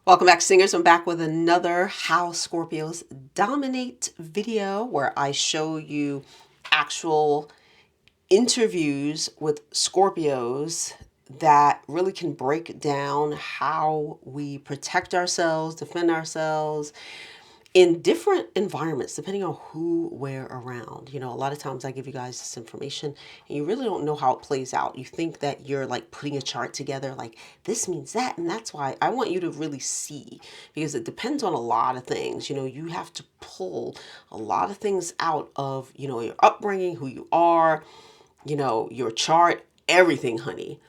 Welcome back, singers. I'm back with another How Scorpios Dominate video where I show you actual interviews with Scorpios that really can break down how we protect ourselves, defend ourselves in different environments, depending on who we're around. You know, a lot of times I give you guys this information and you really don't know how it plays out. You think that you're like putting a chart together, like this means that, and that's why I want you to really see, because it depends on a lot of things. You know, you have to pull a lot of things out of, you know, your upbringing, who you are, you know, your chart, everything, honey,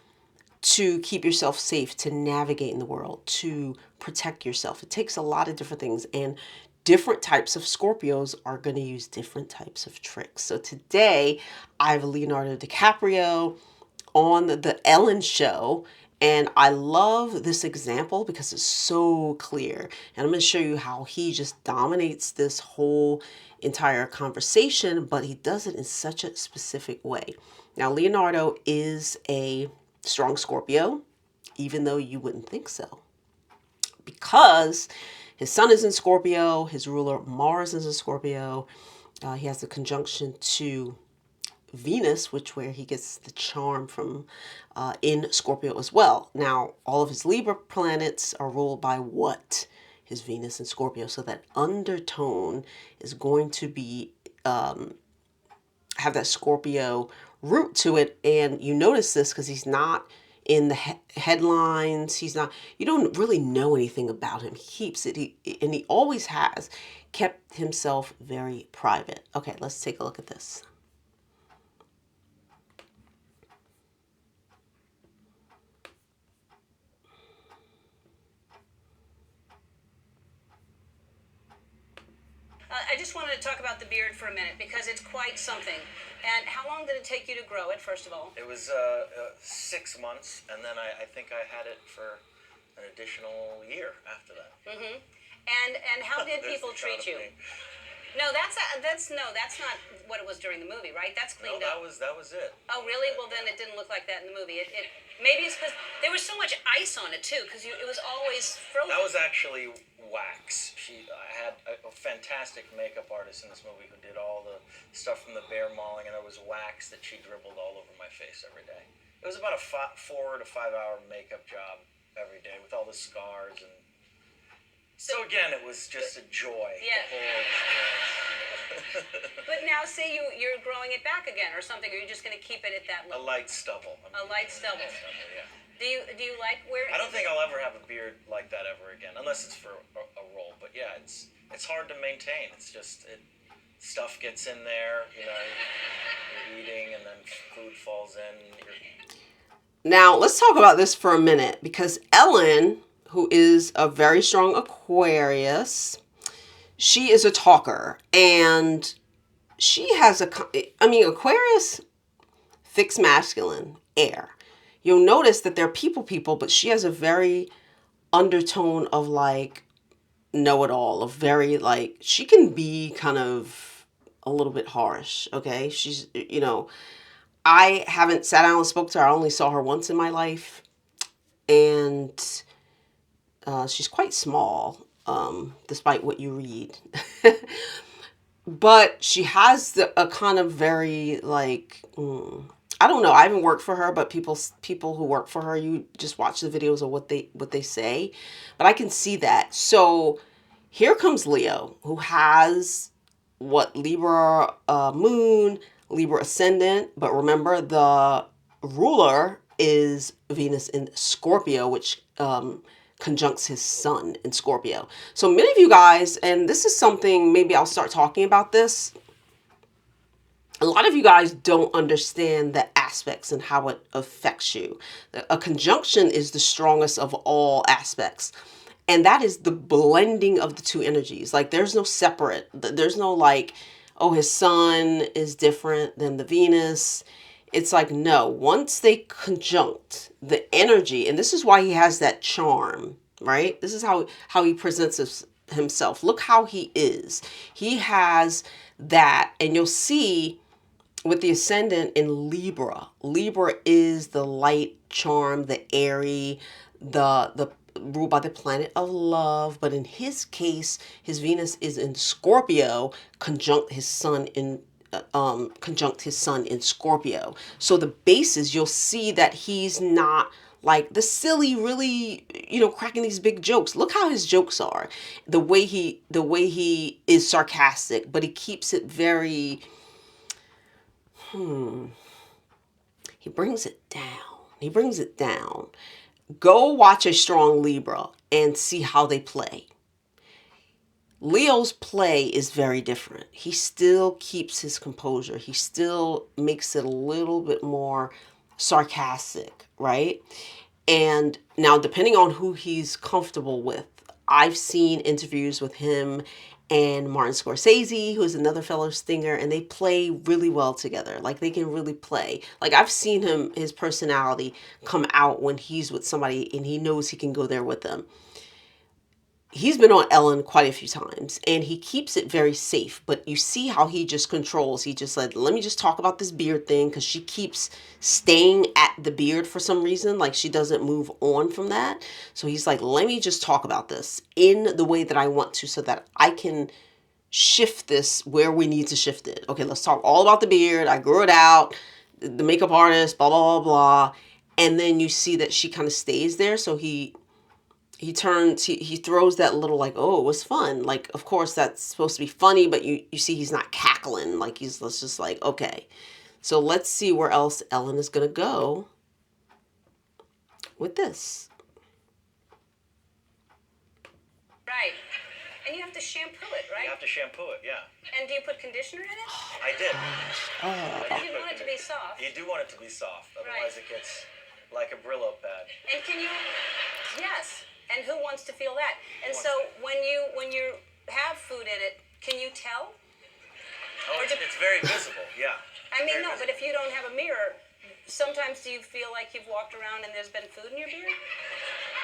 to keep yourself safe, to navigate in the world, to protect yourself. It takes a lot of different things, and different types of Scorpios are going to use different types of tricks. So today I have Leonardo DiCaprio on the Ellen show, and I love this example because it's so clear. And I'm going to show you how he just dominates this whole entire conversation, but he does it in such a specific way. Now, Leonardo is a strong Scorpio, even though you wouldn't think so, because his sun is in Scorpio, his ruler Mars is in Scorpio. He has a conjunction to Venus, where he gets the charm from in Scorpio as well. Now, all of his Libra planets are ruled by what? His Venus in Scorpio. So that undertone is going to be have that Scorpio root to it. And you notice this because he's not in the headlines. He's not, you don't really know anything about him. He keeps it, and he always has kept himself very private. Okay, let's take a look at this. I just wanted to talk about the beard for a minute because it's quite something. And how long did it take you to grow it, first of all? It was 6 months, and then I think I had it for an additional year after that. Mm-hmm. And how did people treat you? No, that's not what it was during the movie, right? That's cleaned up. No, that was it. Oh, really? Well, then it didn't look like that in the movie. It maybe it's because there was so much ice on it too, because it was always frozen. That was actually wax. I had a fantastic makeup artist in this movie who did all the stuff from the bear mauling, and there was wax that she dribbled all over my face every day. It was about a 4 to 5 hour makeup job every day with all the scars and. So again, it was just a joy. Yeah. The whole experience. But now, say you're growing it back again or something, or you're just going to keep it at that level? A light stubble. A light stubble. Yeah. Do you like where? I don't think I'll ever have a beard like that ever again, unless it's for a role. But yeah, it's hard to maintain. It's just stuff gets in there. You know, you're eating, and then food falls in. Now let's talk about this for a minute, because Ellen, who is a very strong Aquarius, she is a talker, and she has Aquarius, fixed masculine, air. You'll notice that they're people, but she has a very undertone of like know-it-all, of very like, she can be kind of a little bit harsh, okay? She's, you know, I haven't sat down and spoke to her. I only saw her once in my life, and she's quite small, despite what you read. But she has a kind of very like, I don't know. I haven't worked for her, but people who work for her, you just watch the videos of what they say. But I can see that. So here comes Leo, who has what, Libra moon, Libra ascendant. But remember, the ruler is Venus in Scorpio, which conjuncts his sun in Scorpio. So many of you guys, and this is something, maybe I'll start talking about this. A lot of you guys don't understand the aspects and how it affects you. A conjunction is the strongest of all aspects. And that is the blending of the two energies. Like, there's no separate. There's no like, oh, his sun is different than the Venus. It's like, no, once they conjunct the energy, and this is why he has that charm, right? This is how he presents himself. Look how he is. He has that, and you'll see with the ascendant in Libra. Libra is the light charm, the airy, the ruled by the planet of love, but in his case, his Venus is in Scorpio, conjunct his sun in Scorpio. So the basis, you'll see that he's not like the silly, really, cracking these big jokes. Look how his jokes are. The way he is sarcastic, but he keeps it very, he brings it down. He brings it down. Go watch a strong Libra and see how they play. Leo's play is very different. He still keeps his composure. He still makes it a little bit more sarcastic, right? And now, depending on who he's comfortable with, I've seen interviews with him and Martin Scorsese, who is another fellow stinger, and they play really well together. Like, they can really play. Like, I've seen his personality come out when he's with somebody and he knows he can go there with them. He's been on Ellen quite a few times and he keeps it very safe, but you see how he just controls. He just said, let me just talk about this beard thing, because she keeps staying at the beard for some reason. Like, she doesn't move on from that. So he's like, let me just talk about this in the way that I want to, so that I can shift this where we need to shift it. Okay, let's talk all about the beard. I grew it out, the makeup artist, blah, blah, blah, blah. And then you see that she kind of stays there. So he throws that little, like, oh, it was fun. Like, of course that's supposed to be funny, but you see he's not cackling. Like, he's just like, okay. So let's see where else Ellen is going to go with this. Right. And you have to shampoo it, right? You have to shampoo it, yeah. And do you put conditioner in it? I did. But you want it to be soft. You do want it to be soft, otherwise it gets like a Brillo pad. And can you? Yes. And who wants to feel that? And so when you have food in it, can you tell? Oh, it's very visible, yeah. I mean, no, but if you don't have a mirror, sometimes do you feel like you've walked around and there's been food in your beard?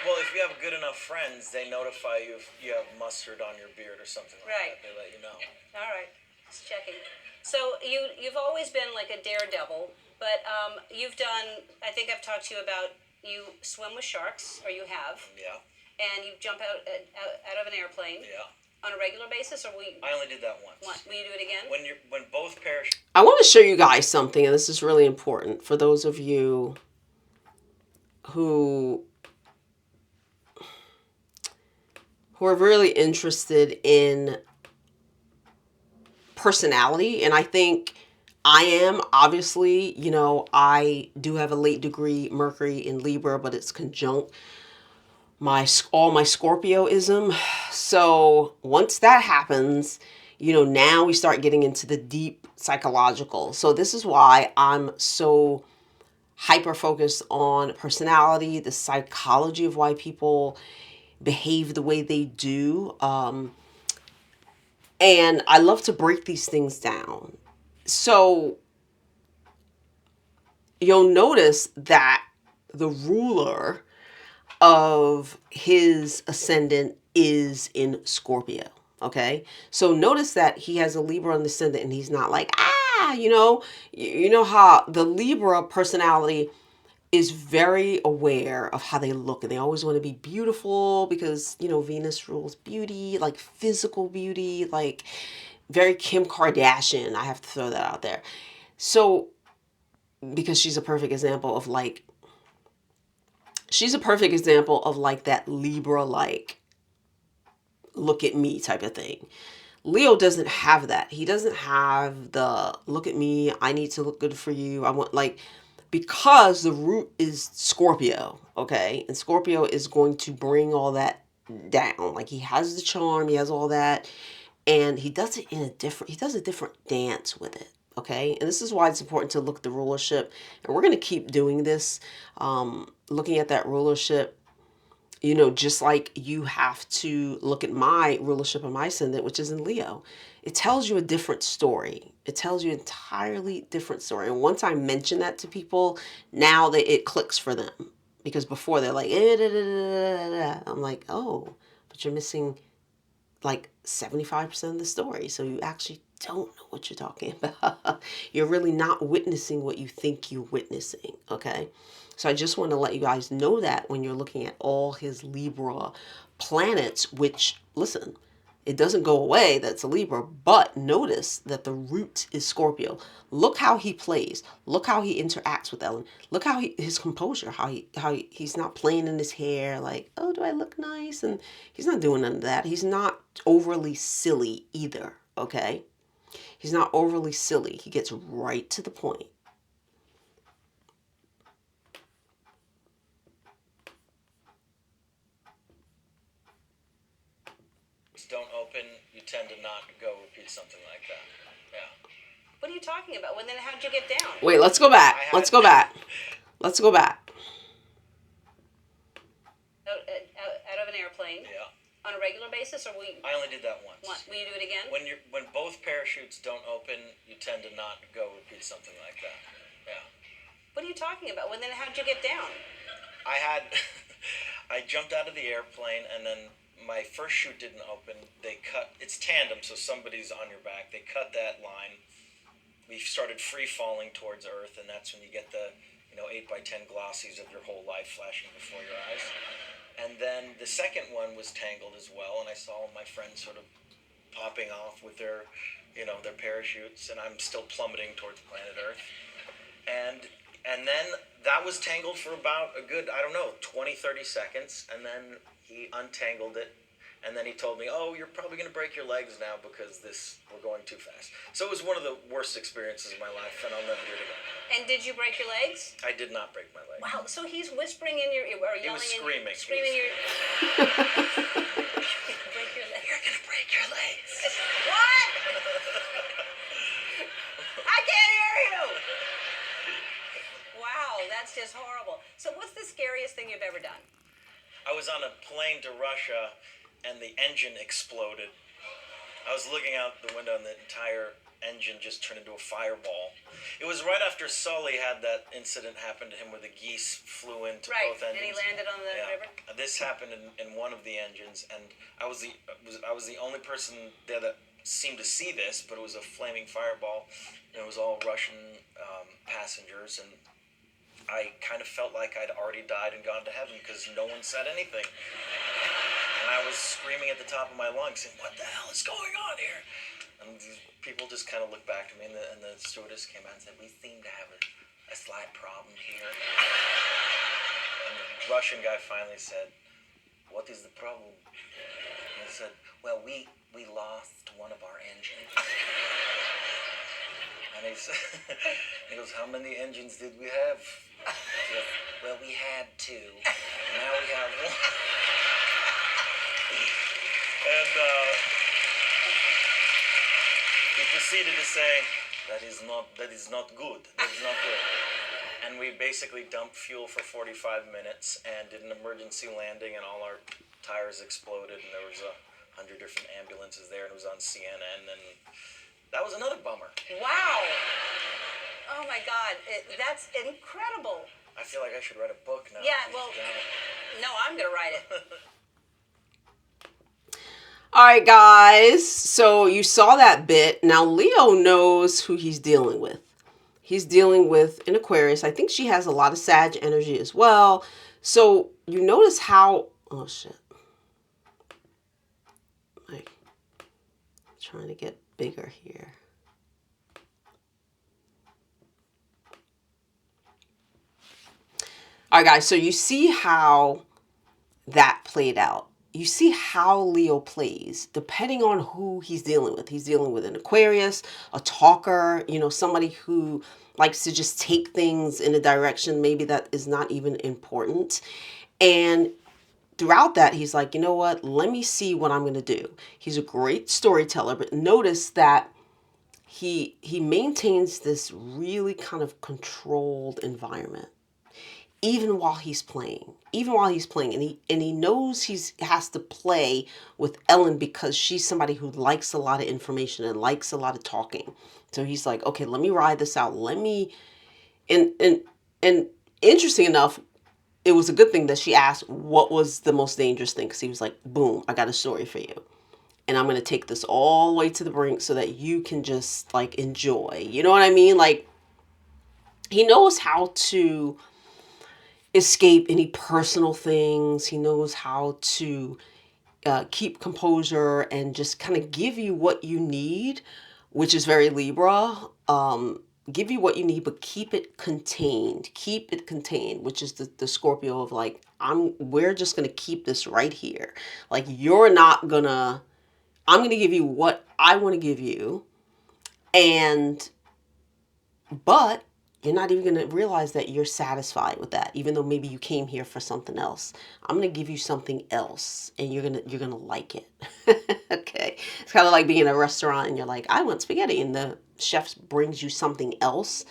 Well, if you have good enough friends, they notify you if you have mustard on your beard or something like that. They let you know. All right, just checking. So you've always been like a daredevil, but you've done, I think I've talked to you about, you swim with sharks, or you have. Yeah. And you jump out of an airplane. Yeah. On a regular basis, or I only did that once. Will you do it again? When both parachutes. I want to show you guys something, and this is really important for those of you who are really interested in personality. And I think I am, obviously, I do have a late degree Mercury in Libra, but it's conjunct all my Scorpioism. So once that happens, now we start getting into the deep psychological. So this is why I'm so hyper focused on personality, the psychology of why people behave the way they do. And I love to break these things down. So you'll notice that the ruler of his ascendant is in Scorpio. Okay. So notice that he has a Libra on the ascendant and he's not like, you know how the Libra personality is very aware of how they look, and they always want to be beautiful because, Venus rules beauty, like physical beauty, like very Kim Kardashian. I have to throw that out there. So, because she's a perfect example of like that Libra, like, look at me type of thing. Leo doesn't have that. He doesn't have the look at me, I need to look good for you. I want, like, because the root is Scorpio, okay? And Scorpio is going to bring all that down. Like, he has the charm, he has all that, and he does it he does a different dance with it. Okay, and this is why it's important to look at the rulership. And we're going to keep doing this, looking at that rulership, just like you have to look at my rulership of my ascendant, which is in Leo. It tells you a different story. It tells you an entirely different story. And once I mention that to people, now it clicks for them. Because before they're like, I'm like, oh, but you're missing like 75% of the story. So you actually don't know what you're talking about. You're really not witnessing what you think you're witnessing, okay? So I just want to let you guys know that when you're looking at all his Libra planets, which, listen, it doesn't go away, that's a Libra, but notice that the root is Scorpio. Look how he plays. Look how he interacts with Ellen. Look how his composure, he's not playing in his hair like, oh, do I look nice? And he's not doing none of that. He's not overly silly either, okay? He's not overly silly. He gets right to the point. Don't open, you tend to not go repeat something like that. Yeah. What are you talking about? Well, then how'd you get down? Wait, let's go back. Let's go back. Let's go back. Out of an airplane? Yeah. On a regular basis, or I only did that once. Will you do it again? When both parachutes don't open, you tend to not go repeat something like that. Yeah. What are you talking about? Well, then how'd you get down? I jumped out of the airplane, and then my first chute didn't open. They cut, it's tandem, so somebody's on your back. They cut that line. We started free falling towards Earth, and that's when you get the 8x10 glossies of your whole life flashing before your eyes. And then the second one was tangled as well, and I saw my friends sort of popping off with their parachutes, and I'm still plummeting towards planet Earth. And then that was tangled for about a good, 20, 30 seconds, and then he untangled it, and then he told me, oh, you're probably going to break your legs now because we're going too fast. So it was one of the worst experiences of my life, and I'll never do it again. And did you break your legs? I did not break my legs. Wow, so he's whispering in your ear, or yelling screaming. Screaming in your break your legs. You're going to break your legs. What? I can't hear you! Wow, that's just horrible. So what's the scariest thing you've ever done? I was on a plane to Russia, and the engine exploded. I was looking out the window, and the entire engine just turned into a fireball. It was right after Sully had that incident happen to him where the geese flew into both engines. Right, and he landed on the river? This happened in one of the engines, and I was the only person there that seemed to see this, but it was a flaming fireball, and it was all Russian passengers, and I kind of felt like I'd already died and gone to heaven because no one said anything. And I was screaming at the top of my lungs, saying, what the hell is going on here? And people just kind of looked back to me, and the stewardess came out and said, we seem to have a slight problem here. And the Russian guy finally said, what is the problem? And I said, well, we lost one of our engines. And he goes, how many engines did we have? Said, well, we had 2. Now we have 1. And he proceeded to say, that is not good. That is not good. And we basically dumped fuel for 45 minutes and did an emergency landing, and all our tires exploded, and there was 100 different ambulances there, and it was on CNN, and that was another bummer. Wow. Oh, my God. That's incredible. I feel like I should write a book now. Yeah, well, no, I'm going to write it. All right, guys. So you saw that bit. Now, Leo knows who he's dealing with. He's dealing with an Aquarius. I think she has a lot of Sag energy as well. So you notice how... Oh, shit. Like, trying to get bigger here. All right, guys, so you see how that played out. You see how Leo plays, depending on who he's dealing with. He's dealing with an Aquarius, a talker, somebody who likes to just take things in a direction maybe that is not even important. And throughout that, he's like, you know what? Let me see what I'm going to do. He's a great storyteller, but notice that he maintains this really kind of controlled environment. Even while he's playing, and he knows he has to play with Ellen because she's somebody who likes a lot of information and likes a lot of talking. So he's like, okay, let me ride this out. And interesting enough, it was a good thing that she asked what was the most dangerous thing, because he was like, boom, I got a story for you. and I'm going to take this all the way to the brink so that you can just like enjoy. You know what I mean? Like, he knows how to escape any personal things. He knows how to keep composure and just kind of give you what you need, which is very Libra. Give you what you need, but keep it contained. Keep it contained, which is the Scorpio of like, we're just gonna keep this right here. Like, I'm gonna give you what I want to give you, but you're not even going to realize that you're satisfied with that, even though maybe you came here for something else. I'm going to give you something else, and you're going to like it. Okay. It's kind of like being in a restaurant and you're like, I want spaghetti, and the chef brings you something else.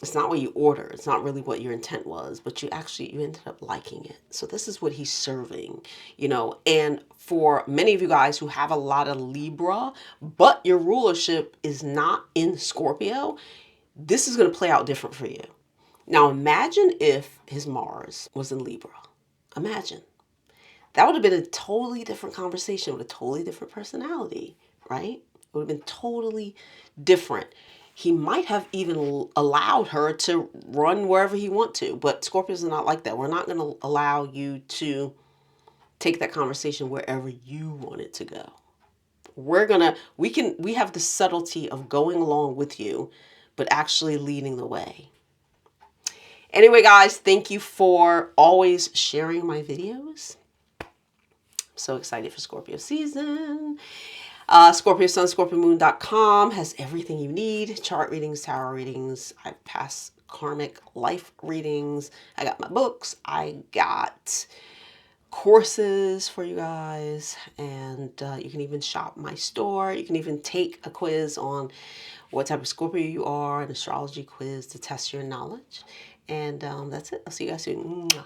It's not what you order. It's not really what your intent was, but you ended up liking it. So this is what he's serving, and for many of you guys who have a lot of Libra, but your rulership is not in Scorpio, this is going to play out different for you. Now imagine if his Mars was in Libra. Imagine. That would have been a totally different conversation with a totally different personality, right? It would have been totally different. He might have even allowed her to run wherever he wants to, but Scorpios are not like that. We're not going to allow you to take that conversation wherever you want it to go. We have the subtlety of going along with you, but actually leading the way. Anyway, guys, thank you for always sharing my videos. I'm so excited for Scorpio season. ScorpioSunScorpioMoon.com has everything you need. Chart readings, tarot readings. I have past karmic life readings. I got my books. I got courses for you guys. And you can even shop my store. You can even take a quiz on what type of Scorpio you are, an astrology quiz to test your knowledge. And that's it. I'll see you guys soon. Mwah.